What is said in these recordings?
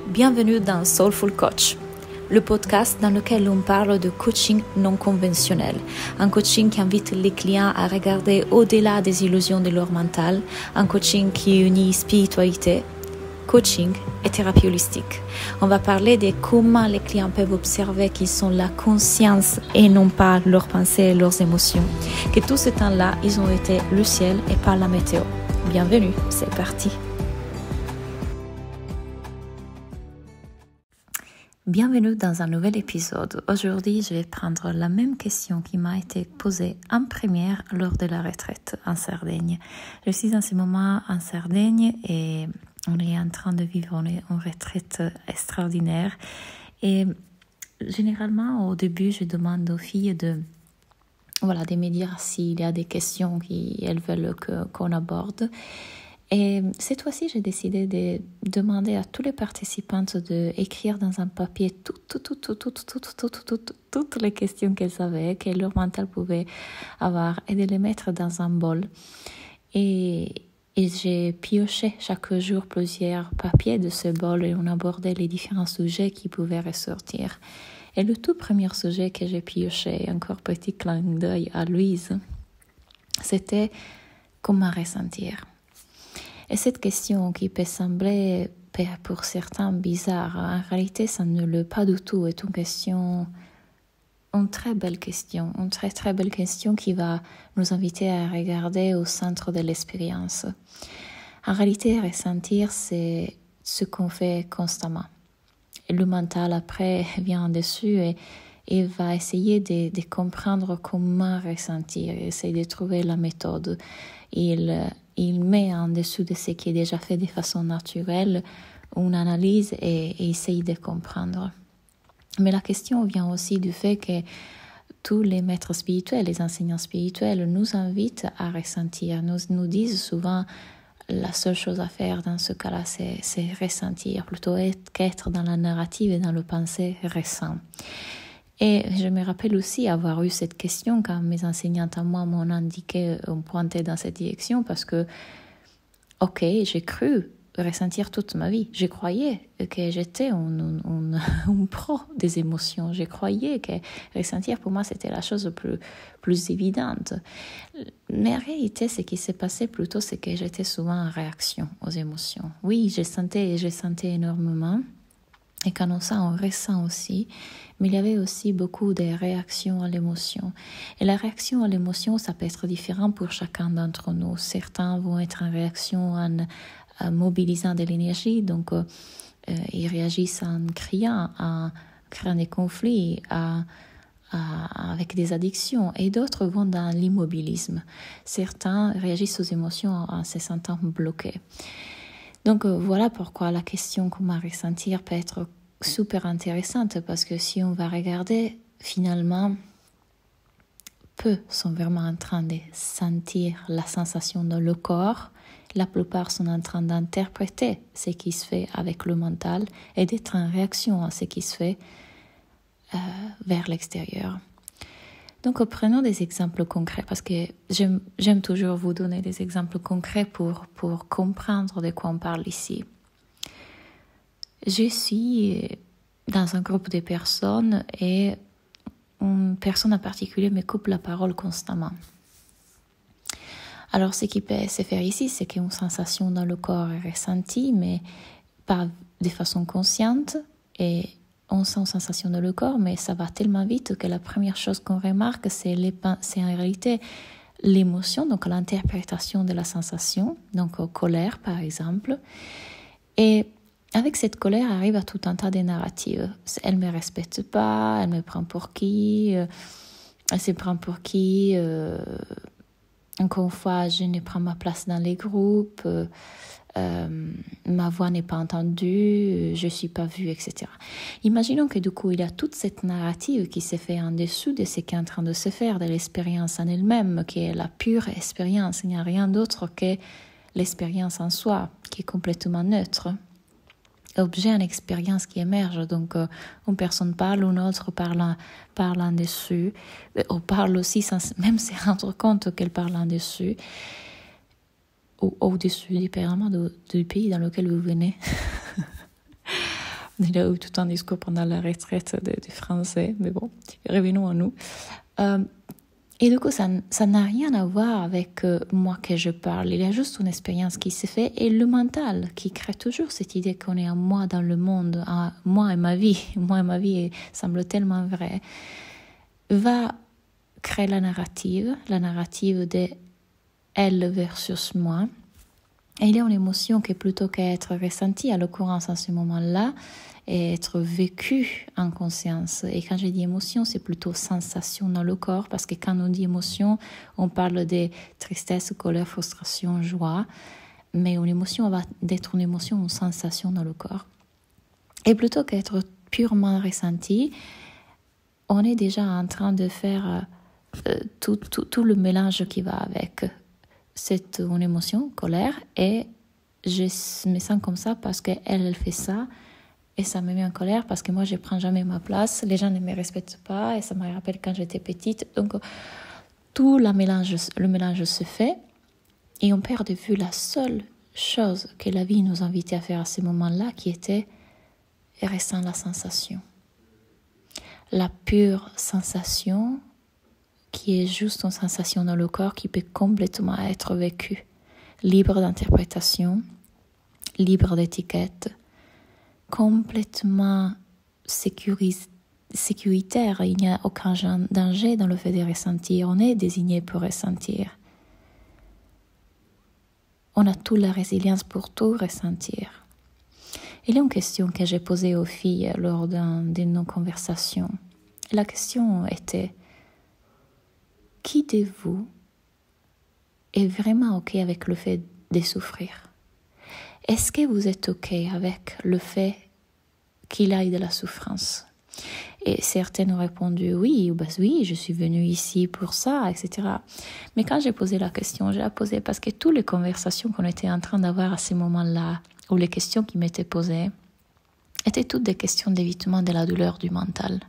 Bienvenue dans Soulful Coach, le podcast dans lequel on parle de coaching non conventionnel, un coaching qui invite les clients à regarder au-delà des illusions de leur mental, un coaching qui unit spiritualité, coaching et thérapie holistique. On va parler de comment les clients peuvent observer qu'ils sont la conscience et non pas leurs pensées et leurs émotions, que tout ce temps-là, ils ont été le ciel et pas la météo. Bienvenue, c'est parti. Bienvenue dans un nouvel épisode. Aujourd'hui, je vais prendre la même question qui m'a été posée en première lors de la retraite en Sardaigne. Je suis en ce moment en Sardaigne et on est en train de vivre une retraite extraordinaire. Et généralement, au début, je demande aux filles de me dire s'il y a des questions qu'elles veulent qu'on aborde. Et cette fois-ci, j'ai décidé de demander à tous les participantes d'écrire dans un papier toutes les questions qu'elles avaient, que leur mental pouvait avoir, et de les mettre dans un bol. Et j'ai pioché chaque jour plusieurs papiers de ce bol et on abordait les différents sujets qui pouvaient ressortir. Et le tout premier sujet que j'ai pioché, encore petit clin d'œil à Louise, c'était comment ressentir. Et cette question qui peut sembler pour certains bizarre, en réalité ça ne l'est pas du tout, est une très belle question, une très très belle question qui va nous inviter à regarder au centre de l'expérience. En réalité, ressentir, c'est ce qu'on fait constamment. Et le mental après vient en dessus et va essayer de comprendre comment ressentir, essayer de trouver la méthode. Il met en dessous de ce qui est déjà fait de façon naturelle une analyse et essaye de comprendre. Mais la question vient aussi du fait que tous les maîtres spirituels, les enseignants spirituels nous invitent à ressentir, nous disent souvent la seule chose à faire dans ce cas-là, c'est ressentir, plutôt qu'être dans la narrative et dans le pensée récent. Et je me rappelle aussi avoir eu cette question quand mes enseignantes à moi m'ont indiqué, ont pointé dans cette direction parce que, ok, j'ai cru ressentir toute ma vie. Je croyais que j'étais un pro des émotions. Je croyais que ressentir pour moi c'était la chose plus évidente. Mais en réalité, ce qui s'est passé plutôt, c'est que j'étais souvent en réaction aux émotions. Oui, je sentais énormément. Et quand on sent, on ressent aussi. Mais il y avait aussi beaucoup de réactions à l'émotion. Et la réaction à l'émotion, ça peut être différent pour chacun d'entre nous. Certains vont être en réaction en mobilisant de l'énergie, donc ils réagissent en criant, en créant des conflits, avec des addictions. Et d'autres vont dans l'immobilisme. Certains réagissent aux émotions en se sentant bloqués. Donc voilà pourquoi la question comment ressentir peut être super intéressante, parce que si on va regarder, finalement, peu sont vraiment en train de sentir la sensation dans le corps. La plupart sont en train d'interpréter ce qui se fait avec le mental et d'être en réaction à ce qui se fait vers l'extérieur. Donc, prenons des exemples concrets parce que j'aime toujours vous donner des exemples concrets pour comprendre de quoi on parle ici. Je suis dans un groupe de personnes et une personne en particulier me coupe la parole constamment. Alors, ce qui peut se faire ici, c'est qu'une sensation dans le corps est ressentie, mais pas de façon consciente et on sent une sensation dans le corps, mais ça va tellement vite que la première chose qu'on remarque, c'est en réalité l'émotion, donc l'interprétation de la sensation, donc colère par exemple. Et avec cette colère arrive à tout un tas de narratives. Elle ne me respecte pas, elle me prend pour qui, elle se prend pour qui, encore une fois, je ne prends ma place dans les groupes, ma voix n'est pas entendue, je ne suis pas vue, etc. Imaginons que du coup, il y a toute cette narrative qui se fait en dessous de ce qui est en train de se faire, de l'expérience en elle-même, qui est la pure expérience. Il n'y a rien d'autre que l'expérience en soi, qui est complètement neutre. Objet en expérience qui émerge, donc une personne parle, une autre parle en dessus, on parle aussi sans même se rendre compte qu'elle parle en dessus. Au-dessus, dépendamment du pays dans lequel vous venez. Il a eu tout un discours pendant la retraite des Français, mais bon, revenons à nous. Et du coup, ça n'a rien à voir avec moi que je parle. Il y a juste une expérience qui se fait et le mental qui crée toujours cette idée qu'on est un moi dans le monde, un moi et ma vie. Moi et ma vie semble tellement vrai. Va créer la narrative de elle versus moi. Et il y a une émotion qui plutôt qu'être ressentie, à l'occurrence à ce moment-là, et être vécue en conscience. Et quand je dis émotion, c'est plutôt sensation dans le corps, parce que quand on dit émotion, on parle de tristesse, colère, frustration, joie. Mais une émotion va être une émotion, une sensation dans le corps. Et plutôt qu'être purement ressentie, on est déjà en train de faire tout le mélange qui va avec. C'est une émotion, colère, et je me sens comme ça parce qu'elle fait ça, et ça me met en colère parce que moi, je ne prends jamais ma place, les gens ne me respectent pas, et ça me rappelle quand j'étais petite. Donc, tout le mélange se fait, et on perd de vue la seule chose que la vie nous invitait à faire à ce moment-là, qui était restant la sensation. La pure sensation qui est juste une sensation dans le corps qui peut complètement être vécue, libre d'interprétation, libre d'étiquette, complètement sécuritaire. Il n'y a aucun danger dans le fait de ressentir. On est désigné pour ressentir. On a toute la résilience pour tout ressentir. Il y a une question que j'ai posée aux filles lors d'une de nos conversations. La question était: qui de vous est vraiment OK avec le fait de souffrir? Est-ce que vous êtes OK avec le fait qu'il y ait de la souffrance? Et certaines ont répondu oui, oui, je suis venue ici pour ça, etc. Mais quand j'ai posé la question, je l'ai posée parce que toutes les conversations qu'on était en train d'avoir à ce moment-là, ou les questions qui m'étaient posées, étaient toutes des questions d'évitement de la douleur du mental.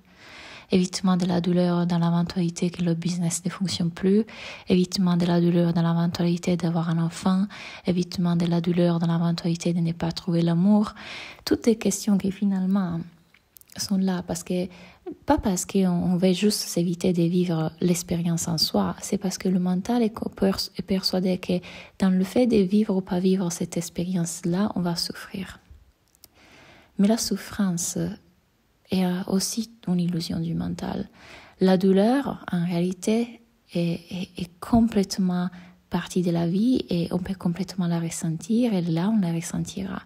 Évitement de la douleur dans l'éventualité que le business ne fonctionne plus, évitement de la douleur dans l'éventualité d'avoir un enfant, évitement de la douleur dans l'éventualité de ne pas trouver l'amour. Toutes des questions qui finalement sont là pas parce qu'on veut juste s'éviter de vivre l'expérience en soi, c'est parce que le mental est persuadé que dans le fait de vivre ou pas vivre cette expérience-là, on va souffrir. Mais la souffrance est aussi une illusion du mental. La douleur, en réalité, est complètement partie de la vie et on peut complètement la ressentir et là, on la ressentira.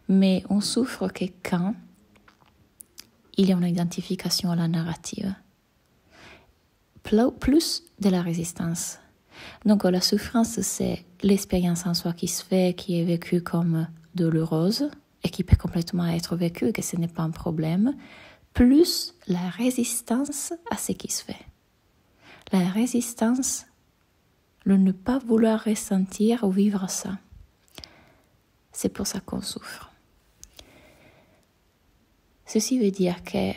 Mais on souffre que quand il y a une identification à la narrative. Plus de la résistance. Donc la souffrance, c'est l'expérience en soi qui se fait, qui est vécue comme douloureuse et qui peut complètement être vécue, que ce n'est pas un problème, plus la résistance à ce qui se fait. La résistance, le ne pas vouloir ressentir ou vivre ça. C'est pour ça qu'on souffre. Ceci veut dire que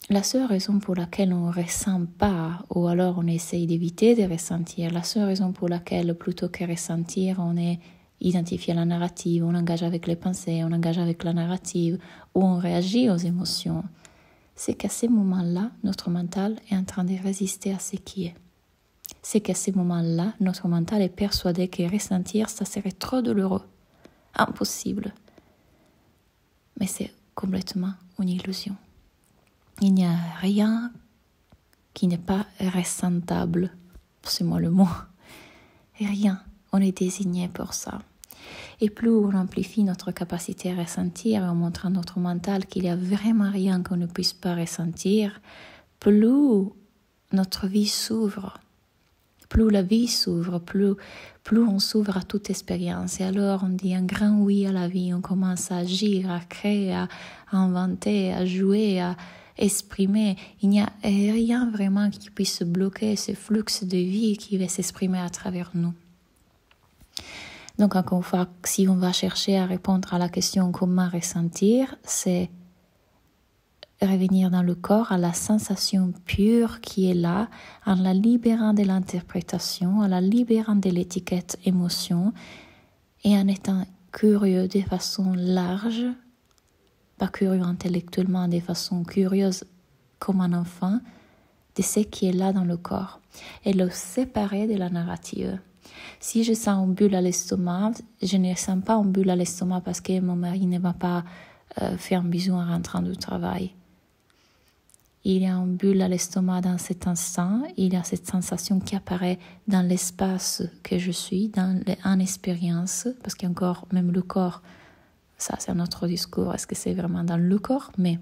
la seule raison pour laquelle on ne ressent pas, ou alors on essaye d'éviter de ressentir, la seule raison pour laquelle, plutôt que ressentir, on est identifié à la narrative, on engage avec les pensées, on engage avec la narrative, ou on réagit aux émotions, c'est qu'à ces moments-là, notre mental est en train de résister à ce qui est. C'est qu'à ces moments-là, notre mental est persuadé que ressentir, ça serait trop douloureux, impossible. Mais c'est complètement une illusion. Il n'y a rien qui n'est pas ressentable. C'est moi le mot. Rien. On est désigné pour ça. Et plus on amplifie notre capacité à ressentir en montrant à notre mental qu'il n'y a vraiment rien qu'on ne puisse pas ressentir, plus notre vie s'ouvre. Plus la vie s'ouvre, plus on s'ouvre à toute expérience. Et alors on dit un grand oui à la vie, on commence à agir, à créer, à inventer, à jouer, à exprimer. Il n'y a rien vraiment qui puisse bloquer ce flux de vie qui va s'exprimer à travers nous. Donc encore une fois, si on va chercher à répondre à la question comment ressentir, c'est revenir dans le corps à la sensation pure qui est là, en la libérant de l'interprétation, en la libérant de l'étiquette émotion et en étant curieux de façon large pas curieux intellectuellement, de façon curieuse comme un enfant, de ce qui est là dans le corps et le séparer de la narrative. Si je sens une bulle à l'estomac, je ne sens pas une bulle à l'estomac parce que mon mari ne m'a pas fait un bisou en rentrant du travail. Il y a une bulle à l'estomac dans cet instant, il y a cette sensation qui apparaît dans l'espace que je suis, en expérience, parce qu'encore, même le corps, ça c'est un autre discours, est-ce que c'est vraiment dans le corps? Mais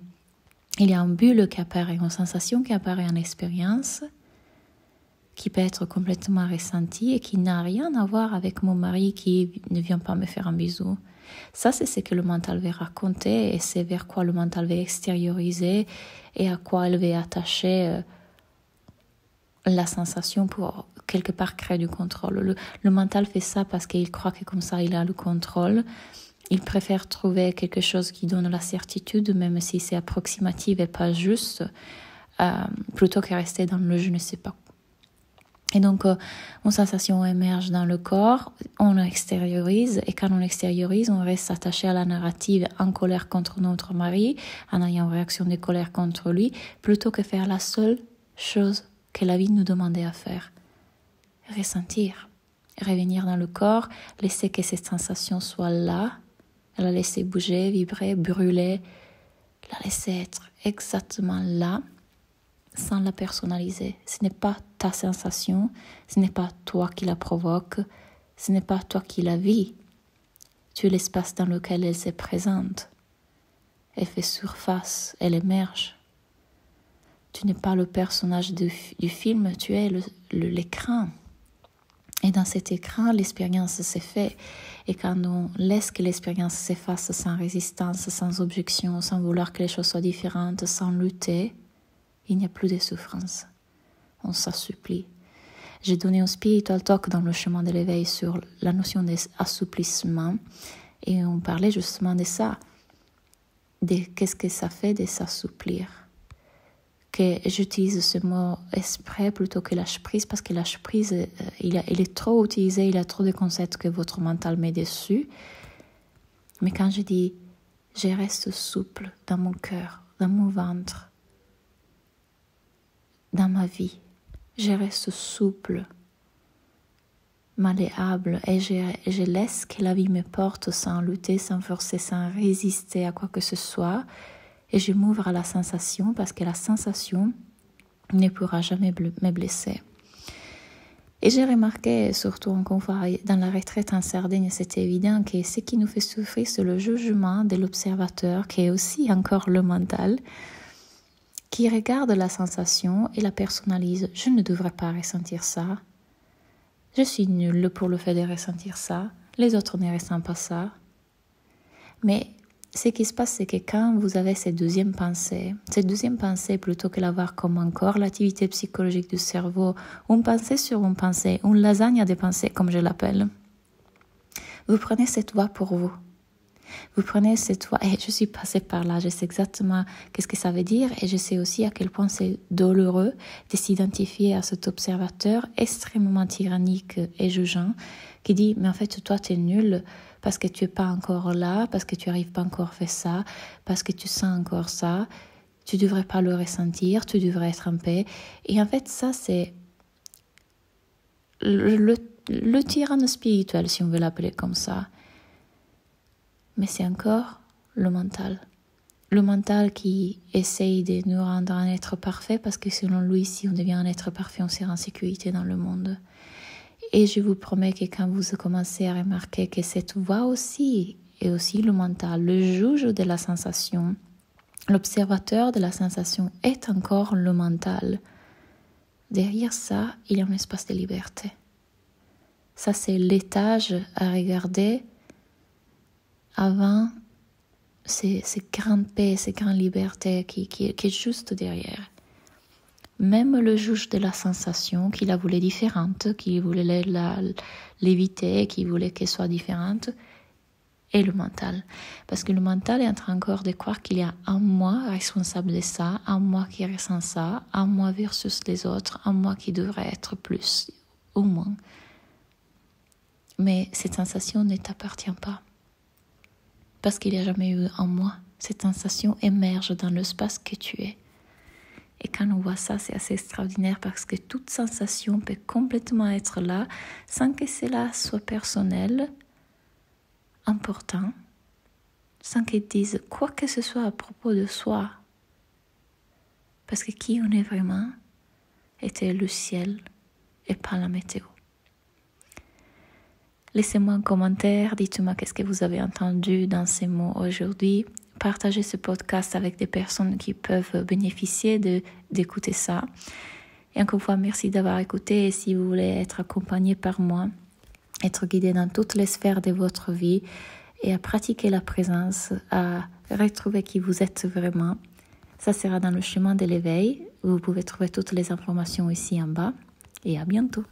il y a une bulle qui apparaît, une sensation qui apparaît en expérience, qui peut être complètement ressentie et qui n'a rien à voir avec mon mari qui ne vient pas me faire un bisou. Ça, c'est ce que le mental veut raconter et c'est vers quoi le mental veut extérioriser et à quoi elle veut attacher la sensation pour quelque part créer du contrôle. Le mental fait ça parce qu'il croit que comme ça il a le contrôle. Il préfère trouver quelque chose qui donne la certitude, même si c'est approximatif et pas juste, plutôt que rester dans le je ne sais pas. Et donc, une sensation émerge dans le corps, on l'extériorise, et quand on l'extériorise, on reste attaché à la narrative en colère contre notre mari, en ayant une réaction de colère contre lui, plutôt que faire la seule chose que la vie nous demandait à faire. Ressentir, revenir dans le corps, laisser que cette sensation soit là, la laisser bouger, vibrer, brûler, la laisser être exactement là, sans la personnaliser. Ce n'est pas ta sensation, ce n'est pas toi qui la provoque, ce n'est pas toi qui la vis. Tu es l'espace dans lequel elle se présente. Elle fait surface, elle émerge. Tu n'es pas le personnage du film, tu es l'écran. Et dans cet écran, l'expérience se fait. Et quand on laisse que l'expérience s'efface sans résistance, sans objection, sans vouloir que les choses soient différentes, sans lutter, il n'y a plus de souffrance. On s'assouplit. J'ai donné un spiritual talk dans le chemin de l'éveil sur la notion d'assouplissement et on parlait justement de ça, de qu'est-ce que ça fait de s'assouplir. Que j'utilise ce mot exprès plutôt que lâche prise parce que lâche prise, il est trop utilisé, il y a trop de concepts que votre mental met dessus. Mais quand je dis je reste souple dans mon cœur, dans mon ventre, dans ma vie, je reste souple, malléable et je laisse que la vie me porte sans lutter, sans forcer, sans résister à quoi que ce soit et je m'ouvre à la sensation parce que la sensation ne pourra jamais me blesser. Et j'ai remarqué, surtout encore dans la retraite en Sardaigne, c'était évident que ce qui nous fait souffrir, c'est le jugement de l'observateur qui est aussi encore le mental, qui regarde la sensation et la personnalise. Je ne devrais pas ressentir ça. Je suis nulle pour le fait de ressentir ça. Les autres ne ressentent pas ça. Mais ce qui se passe, c'est que quand vous avez cette deuxième pensée, plutôt que l'avoir comme encore l'activité psychologique du cerveau, une pensée sur une pensée, une lasagne des pensées, comme je l'appelle, vous prenez cette voie pour vous. Vous prenez cette voie, et je suis passée par là, je sais exactement qu'est-ce que ça veut dire et je sais aussi à quel point c'est douloureux de s'identifier à cet observateur extrêmement tyrannique et jugeant qui dit mais en fait toi tu es nul parce que tu es pas encore là, parce que tu n'arrives pas encore à faire ça, parce que tu sens encore ça, tu devrais pas le ressentir, tu devrais être en paix. Et en fait ça c'est le tyran spirituel si on veut l'appeler comme ça. Mais c'est encore le mental. Le mental qui essaye de nous rendre un être parfait parce que selon lui, si on devient un être parfait, on sera en sécurité dans le monde. Et je vous promets que quand vous commencez à remarquer que cette voix aussi est aussi le mental, le juge de la sensation, l'observateur de la sensation est encore le mental. Derrière ça, il y a un espace de liberté. Ça, c'est l'étage à regarder avant ces grandes paix, ces grandes libertés qui est juste derrière. Même le juge de la sensation, qui la voulait différente, qui voulait l'éviter, qui voulait qu'elle soit différente, est le mental. Parce que le mental est en train encore de croire qu'il y a un moi responsable de ça, un moi qui ressent ça, un moi versus les autres, un moi qui devrait être plus ou moins. Mais cette sensation ne t'appartient pas. Parce qu'il n'y a jamais eu un moi Cette sensation émerge dans l'espace que tu es. Et quand on voit ça, c'est assez extraordinaire parce que toute sensation peut complètement être là sans que cela soit personnel, important, sans qu'elle dise quoi que ce soit à propos de soi. Parce que qui on est vraiment était le ciel et pas la météo. Laissez-moi un commentaire, dites-moi qu'est-ce que vous avez entendu dans ces mots aujourd'hui. Partagez ce podcast avec des personnes qui peuvent bénéficier d'écouter ça. Et encore une fois, merci d'avoir écouté. Et si vous voulez être accompagné par moi, être guidé dans toutes les sphères de votre vie et à pratiquer la présence, à retrouver qui vous êtes vraiment, ça sera dans le chemin de l'éveil. Vous pouvez trouver toutes les informations ici en bas. Et à bientôt.